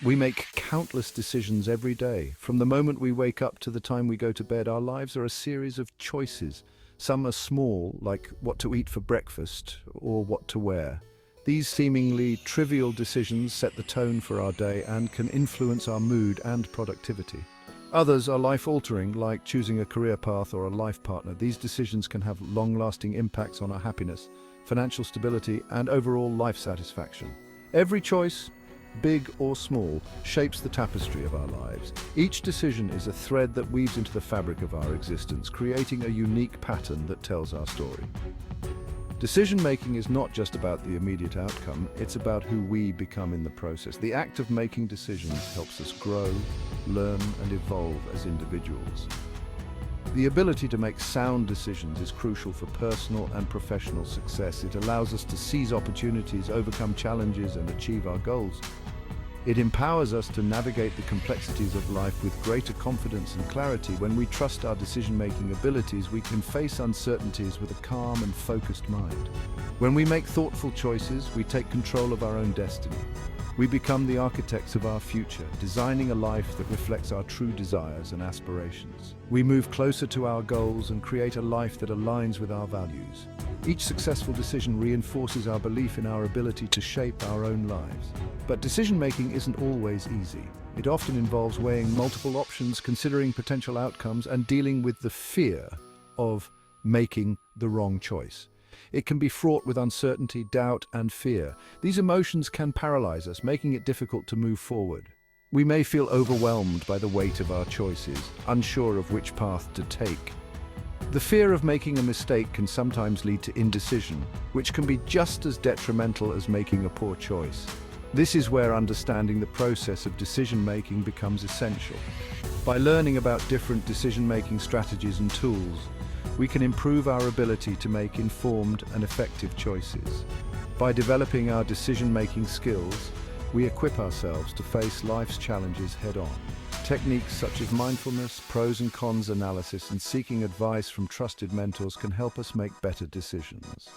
We make countless decisions every day. From the moment we wake up to the time we go to bed, our lives are a series of choices. Some are small, like what to eat for breakfast or what to wear. These seemingly trivial decisions set the tone for our day and can influence our mood and productivity. Others are life-altering, like choosing a career path or a life partner. These decisions can have long-lasting impacts on our happiness, financial stability, and overall life satisfaction. Every choice, big or small, shapes the tapestry of our lives. Each decision is a thread that weaves into the fabric of our existence, creating a unique pattern that tells our story. Decision-making is not just about the immediate outcome, it's about who we become in the process. The act of making decisions helps us grow, learn, and evolve as individuals. The ability to make sound decisions is crucial for personal and professional success. It allows us to seize opportunities, overcome challenges, and achieve our goals. It empowers us to navigate the complexities of life with greater confidence and clarity. When we trust our decision-making abilities, we can face uncertainties with a calm and focused mind. When we make thoughtful choices, we take control of our own destiny. We become the architects of our future, designing a life that reflects our true desires and aspirations. We move closer to our goals and create a life that aligns with our values. Each successful decision reinforces our belief in our ability to shape our own lives. But decision-making isn't always easy. It often involves weighing multiple options, considering potential outcomes, and dealing with the fear of making the wrong choice. It can be fraught with uncertainty, doubt, and fear. These emotions can paralyze us, making it difficult to move forward. We may feel overwhelmed by the weight of our choices, unsure of which path to take. The fear of making a mistake can sometimes lead to indecision, which can be just as detrimental as making a poor choice. This is where understanding the process of decision-making becomes essential. By learning about different decision-making strategies and tools, we can improve our ability to make informed and effective choices. By developing our decision-making skills, we equip ourselves to face life's challenges head-on. Techniques such as mindfulness, pros and cons analysis, and seeking advice from trusted mentors can help us make better decisions.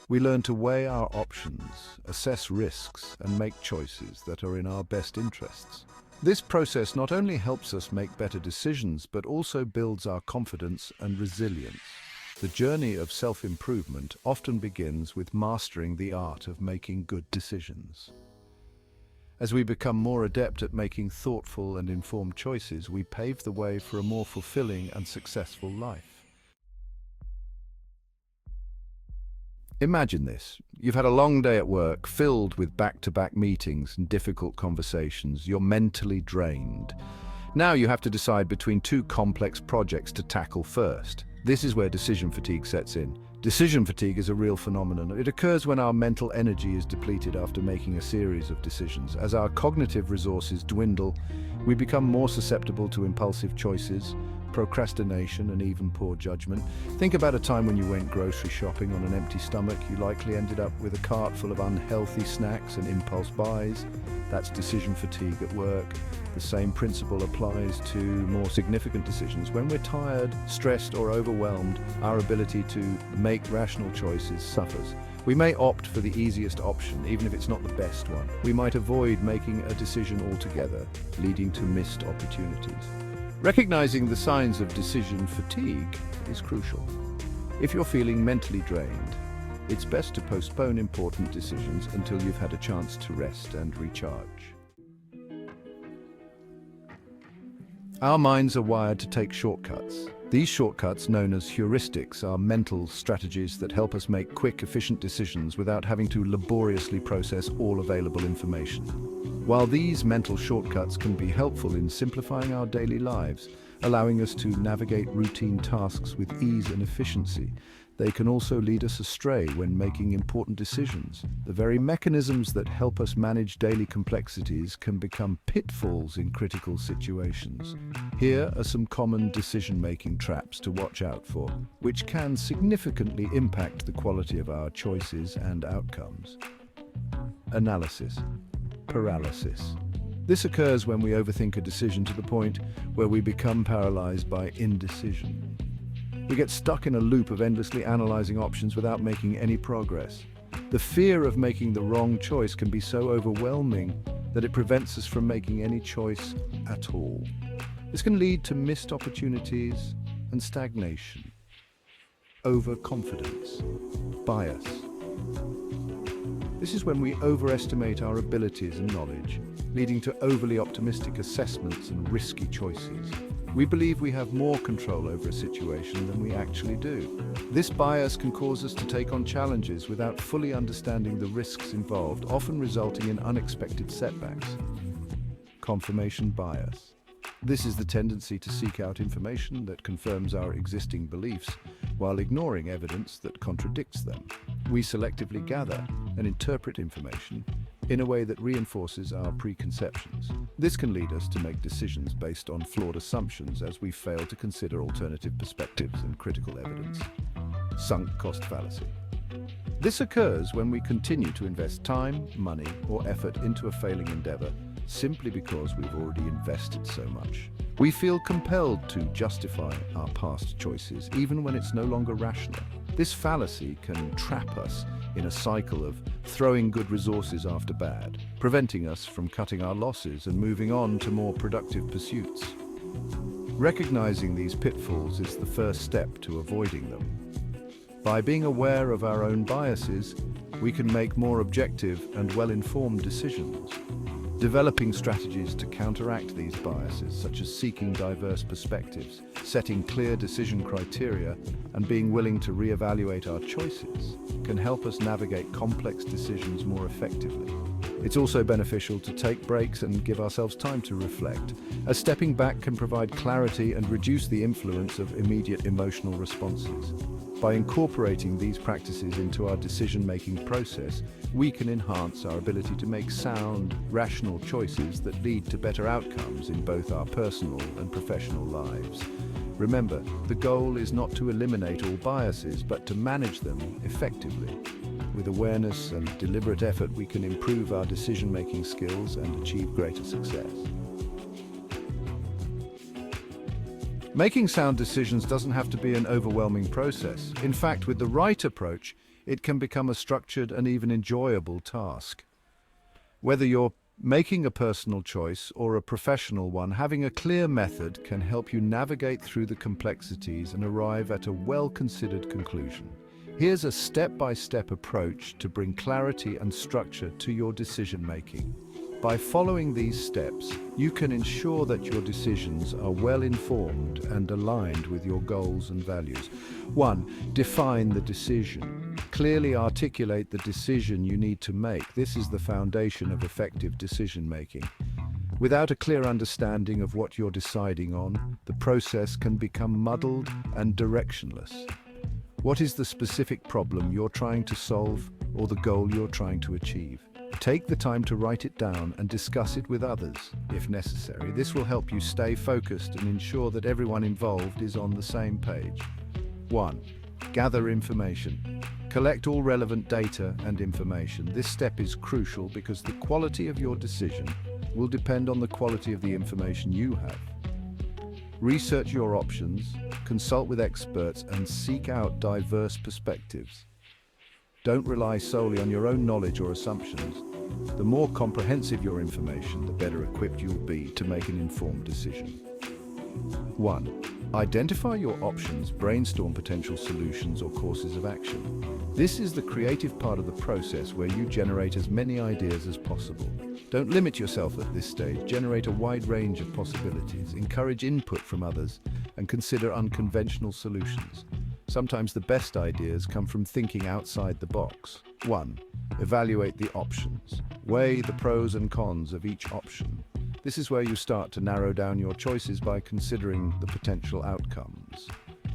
We learn to weigh our options, assess risks, and make choices that are in our best interests. This process not only helps us make better decisions, but also builds our confidence and resilience. The journey of self-improvement often begins with mastering the art of making good decisions. As we become more adept at making thoughtful and informed choices, we pave the way for a more fulfilling and successful life. Imagine this. You've had a long day at work, filled with back-to-back meetings and difficult conversations. You're mentally drained. Now you have to decide between two complex projects to tackle first. This is where decision fatigue sets in. Decision fatigue is a real phenomenon. It occurs when our mental energy is depleted after making a series of decisions. As our cognitive resources dwindle, we become more susceptible to impulsive choices, procrastination, and even poor judgment. Think about a time when you went grocery shopping on an empty stomach. You likely ended up with a cart full of unhealthy snacks and impulse buys. That's decision fatigue at work. The same principle applies to more significant decisions. When we're tired, stressed, or overwhelmed, our ability to make rational choices suffers. We may opt for the easiest option, even if it's not the best one. We might avoid making a decision altogether, leading to missed opportunities. Recognizing the signs of decision fatigue is crucial. If you're feeling mentally drained, it's best to postpone important decisions until you've had a chance to rest and recharge. Our minds are wired to take shortcuts. These shortcuts, known as heuristics, are mental strategies that help us make quick, efficient decisions without having to laboriously process all available information. While these mental shortcuts can be helpful in simplifying our daily lives, allowing us to navigate routine tasks with ease and efficiency, they can also lead us astray when making important decisions. The very mechanisms that help us manage daily complexities can become pitfalls in critical situations. Here are some common decision-making traps to watch out for, which can significantly impact the quality of our choices and outcomes. Analysis. Paralysis. This occurs when we overthink a decision to the point where we become paralyzed by indecision. We get stuck in a loop of endlessly analyzing options without making any progress. The fear of making the wrong choice can be so overwhelming that it prevents us from making any choice at all. This can lead to missed opportunities and stagnation. Overconfidence, bias. This is when we overestimate our abilities and knowledge, leading to overly optimistic assessments and risky choices. We believe we have more control over a situation than we actually do. This bias can cause us to take on challenges without fully understanding the risks involved, often resulting in unexpected setbacks. Confirmation bias. This is the tendency to seek out information that confirms our existing beliefs while ignoring evidence that contradicts them. We selectively gather and interpret information in a way that reinforces our preconceptions. This can lead us to make decisions based on flawed assumptions as we fail to consider alternative perspectives and critical evidence. Sunk cost fallacy. This occurs when we continue to invest time, money, or effort into a failing endeavor simply because we've already invested so much. We feel compelled to justify our past choices even when it's no longer rational. This fallacy can trap us in a cycle of throwing good resources after bad, preventing us from cutting our losses and moving on to more productive pursuits. Recognizing these pitfalls is the first step to avoiding them. By being aware of our own biases, we can make more objective and well-informed decisions. Developing strategies to counteract these biases, such as seeking diverse perspectives, setting clear decision criteria, and being willing to reevaluate our choices, can help us navigate complex decisions more effectively. It's also beneficial to take breaks and give ourselves time to reflect, as stepping back can provide clarity and reduce the influence of immediate emotional responses. By incorporating these practices into our decision-making process, we can enhance our ability to make sound, rational choices that lead to better outcomes in both our personal and professional lives. Remember, the goal is not to eliminate all biases, but to manage them effectively. With awareness and deliberate effort, we can improve our decision-making skills and achieve greater success. Making sound decisions doesn't have to be an overwhelming process. In fact, with the right approach, it can become a structured and even enjoyable task. Whether you're making a personal choice or a professional one, having a clear method can help you navigate through the complexities and arrive at a well-considered conclusion. Here's a step-by-step approach to bring clarity and structure to your decision-making. By following these steps, you can ensure that your decisions are well-informed and aligned with your goals and values. 1. Define the decision. Clearly articulate the decision you need to make. This is the foundation of effective decision-making. Without a clear understanding of what you're deciding on, the process can become muddled and directionless. What is the specific problem you're trying to solve or the goal you're trying to achieve? Take the time to write it down and discuss it with others, if necessary. This will help you stay focused and ensure that everyone involved is on the same page. 1. Gather information. Collect all relevant data and information. This step is crucial because the quality of your decision will depend on the quality of the information you have. Research your options, consult with experts, and seek out diverse perspectives. Don't rely solely on your own knowledge or assumptions. The more comprehensive your information, the better equipped you'll be to make an informed decision. 1. Identify your options, brainstorm potential solutions or courses of action. This is the creative part of the process where you generate as many ideas as possible. Don't limit yourself at this stage. Generate a wide range of possibilities, encourage input from others, and consider unconventional solutions. Sometimes the best ideas come from thinking outside the box. 1. Evaluate the options. Weigh the pros and cons of each option. This is where you start to narrow down your choices by considering the potential outcomes.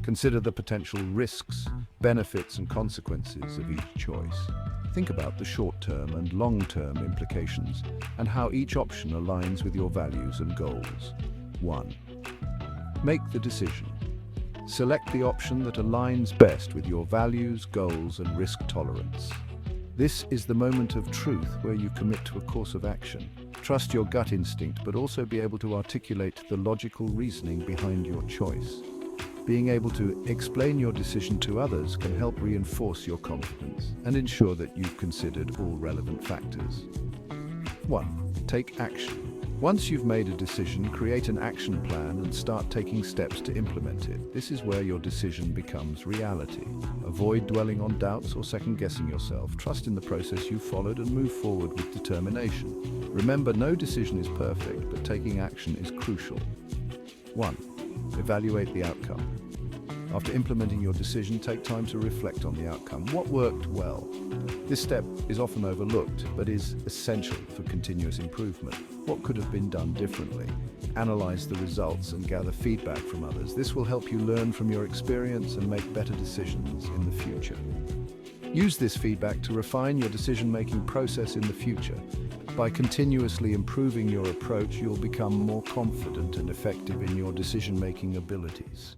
Consider the potential risks, benefits, and consequences of each choice. Think about the short-term and long-term implications and how each option aligns with your values and goals. 1. Make the decision. Select the option that aligns best with your values, goals, and risk tolerance. This is the moment of truth where you commit to a course of action. Trust your gut instinct, but also be able to articulate the logical reasoning behind your choice. Being able to explain your decision to others can help reinforce your confidence and ensure that you've considered all relevant factors. 1. Take action. Once you've made a decision, create an action plan and start taking steps to implement it. This is where your decision becomes reality. Avoid dwelling on doubts or second-guessing yourself. Trust in the process you've followed and move forward with determination. Remember, no decision is perfect, but taking action is crucial. 1. Evaluate the outcome. After implementing your decision, take time to reflect on the outcome. What worked well? This step is often overlooked, but is essential for continuous improvement. What could have been done differently? Analyze the results and gather feedback from others. This will help you learn from your experience and make better decisions in the future. Use this feedback to refine your decision-making process in the future. By continuously improving your approach, you'll become more confident and effective in your decision-making abilities.